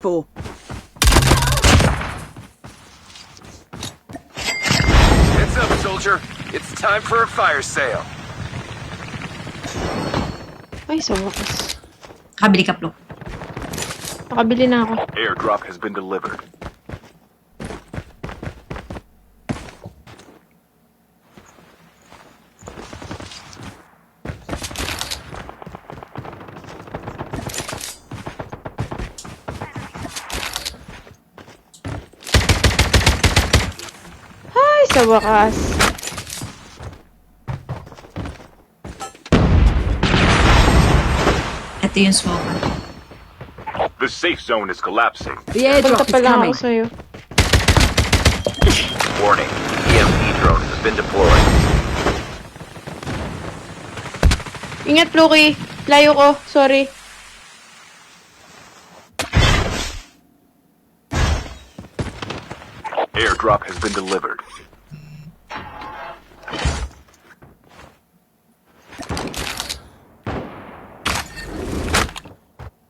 for. Heads up, soldier. It's time for a fire sale. Ay, sa wakas. Kabili ka, Plok. Nakabili na ako. Airdrop has been delivered. Ay, sa wakas. Ito yung smoker. The safe zone is collapsing. The Punta airdrop pa is lang coming. ako sa'yo. Warning. EMP drone has been deployed. Ingat, Pluki. Layo ko. Sorry. Airdrop has been delivered.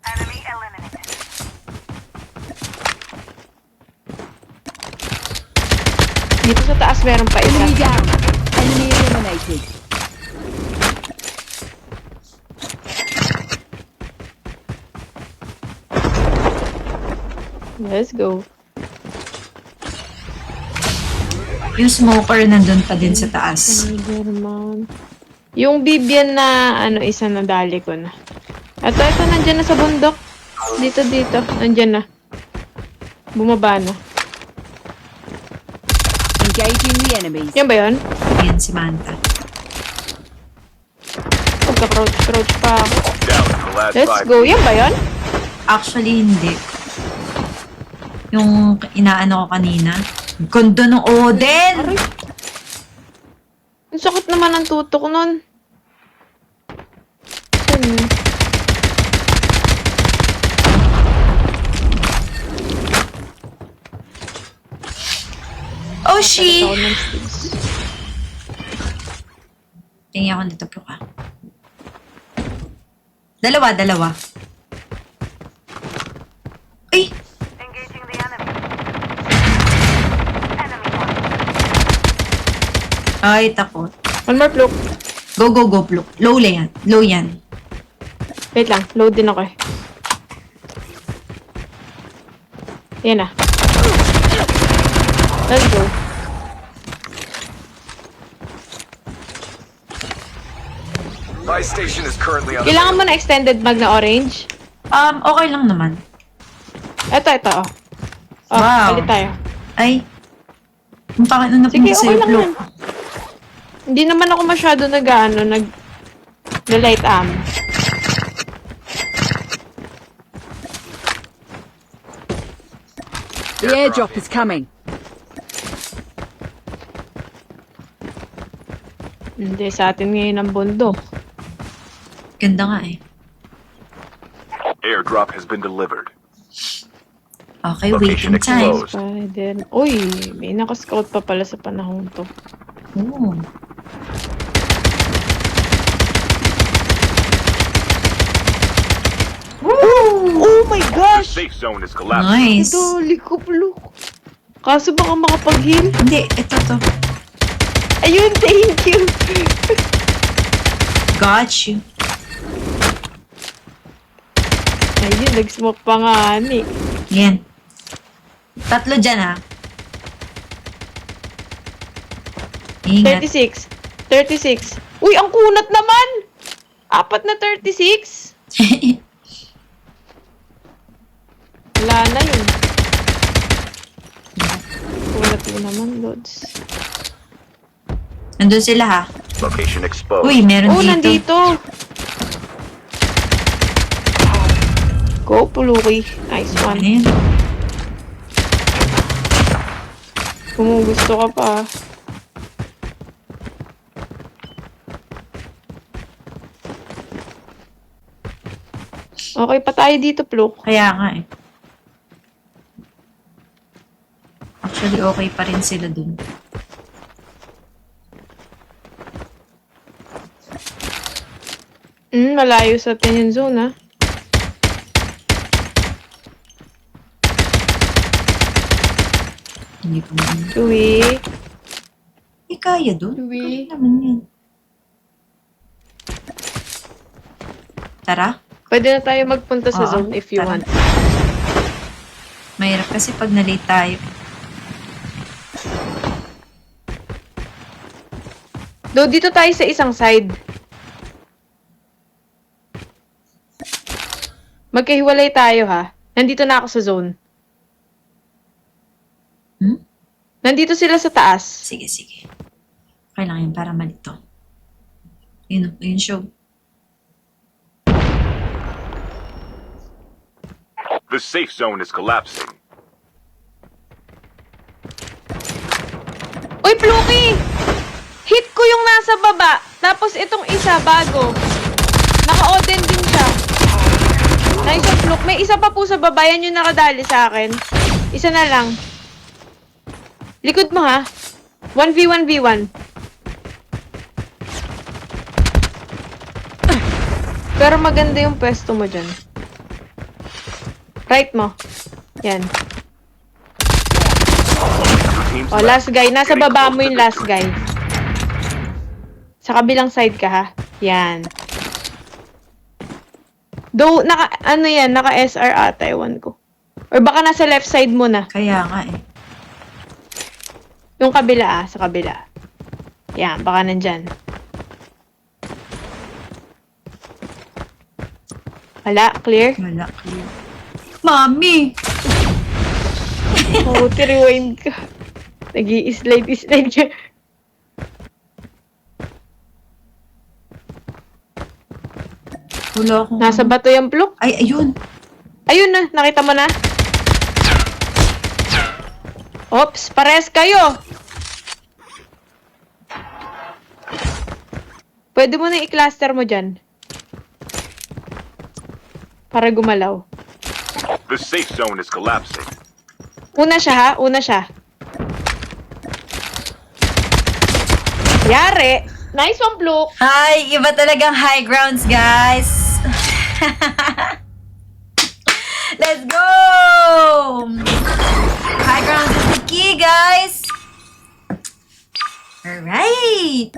Enemy eliminated. Dito sa taas meron pa isa. Enemy down. Enemy eliminated. Let's go. Yung smoker nandun pa din sa taas. Spider-Man. Yung Bibian na, isa na dali ko na. Ito, nandyan na sa bundok. Dito, nandyan na. Bumaba na. Engaging the enemies. Yan ba yun? Yan si Manta. Pagka-crouch pa ako. Down to the last Let's 5. go. Yan ba yun? Actually, hindi. Yung inaano ko kanina. Ganda ng Oden! Aray. Ang sakit naman ang tutok nun. Saan yun? Oh, she! Ako ng sticks. Tingin ako dito, Plok, ah. Dalawa. Ay! Engaging the enemy. Enemy one. Ay, takot. One more Pluk. Go, Plok. Low yan. Wait lang. Load din ako eh. Yan na. Let's go. Buy station is currently on. Kailangan mo na extended mag na orange? Okay lang naman. Ito, oh. Oh, Wow. palit tayo. Ay. Ang pangit na Sige, napunta okay sa'yo, lang Plok. yan. Hindi naman ako masyado light ammo. The airdrop is coming. Hindi, sa atin ngayon ang bundok. Ganda nga eh. Airdrop has been delivered. Okay, Location waiting time. exposed. Spider. Uy, may nakascout pa pala sa panahon to. Oh. Oh my The gosh! safe zone is collapsing. Nice. Dali ko, Pluk. Kaso baka makapag-heal? Hindi, ito to. Ayun, thank you! Got you. Ayun, nag-smoke pa nga, ani. Yan. Tatlo dyan, ha. Ingat. 36. Uy, ang kunat naman! 4 na 36? Wala na yun. Kunat mo naman, Lods. Nandun sila, ha. Location exposed. Uy, meron Oh, dito. nandito! Go, Puluki. Nice Ano one. yun? Kung gusto ka pa. Okay pa tayo dito, Pluk. Kaya nga eh. Actually, okay pa rin sila dun. Malayo sa atin yung zone, ha? Hindi ko naman. Chewy. Kaya doon? Chewy. Kaya naman yan. Tara. Pwede na tayo magpunta sa Oo, zone if you tara. want. Mahirap kasi pag na-late tayo. Do, dito tayo sa isang side. Magkahiwalay tayo ha. Nandito na ako sa zone. Hmm? Nandito sila sa taas. Sige, sige. Okay lang yun para malito. Yun show. The safe zone is collapsing. Uy, Pluki! Hit ko yung nasa baba. Tapos itong isa, bago. Naka-Oden din siya. Nice one, Pluk. May isa pa po sa baba. Yan yung nakadali sa akin. Isa na lang. Likod mo, ha? 1v1v1. Pero maganda yung pwesto mo dyan. Right mo. Yan. Your team's Oh, last guy. Nasa baba mo yung last guy. Sa kabilang side ka, ha? Yan. Though, naka-SR ata, ewan ko. Or baka nasa left side mo na. Kaya nga eh. Yung kabila, sa kabila. Yan, baka nandyan. Wala, clear? Wala. Mami! Oh, rewind ka. Nag-i-slide siya. Wala akong... Nasa bato yung Pluk. Ay, ayun! Ayun na, nakita mo na. Oops, pares kayo. Pwede mo na i-cluster mo dyan. Para gumalaw. The safe zone is collapsing. Una siya ha, una siya. Yari! Nice one, Pluk! Hi! Iba talagang high grounds, guys! Let's go! High grounds is the key, guys! Alright!